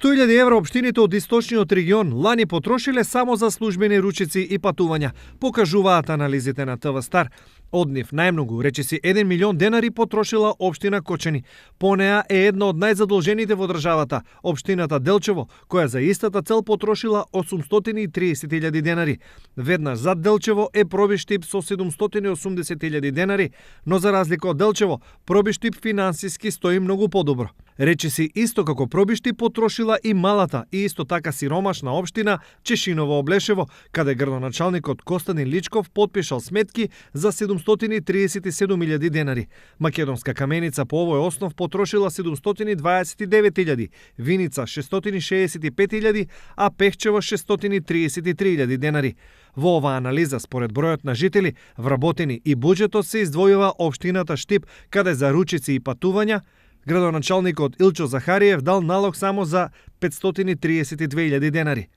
100.000 евра општините од источниот регион лани потрошиле само за службени ручици и патувања, покажуваат анализите на ТВ Стар. Од нив најмногу, речиси 1 милион денари потрошила општина Кочани. По неа е една од најзадолжените во државата, општината Делчево, која за истата цел потрошила 830.000 денари. Веднаш зад Делчево е Пробиштип со 780.000 денари, но за разлика од Делчево, Пробиштип финансиски стои многу подобро. Речиси исто како Пробиштип потрошила и малата и исто така сиромашна општина Чешиново Облешево, каде градоначалникот Костадин Личков потпишал сметки за 737.000 денари. Македонска каменица по овој основ потрошила 729.000, Виница 665.000, а Пехчево 633.000 денари. Во оваа анализа, според бројот на жители, вработени и буџетот се издвојува општината Штип, каде за ручици и патувања градоначалникот Илчо Захариев дал налог само за 532.000 денари.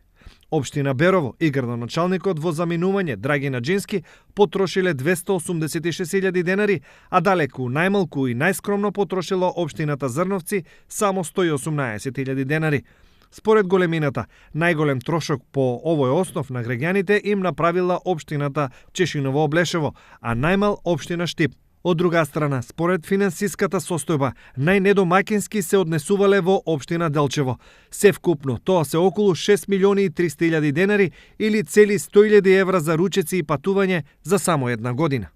Општина Берово и градоначалникот во заминување Драгина Джински потрошиле 286.000 денари, а далеку најмалку и најскромно потрошила општината Зрновци само 118.000 денари. Според големината, најголем трошок по овој основ на граѓаните им направила општината Чешиново Облешево, а најмал општина Штип. Од друга страна, според финансиската состојба, најнедомаќински се однесувале во општина Делчево. Севкупно, тоа се околу 6.300.000 денари или цели 100.000 евра за ручици и патување за само една година.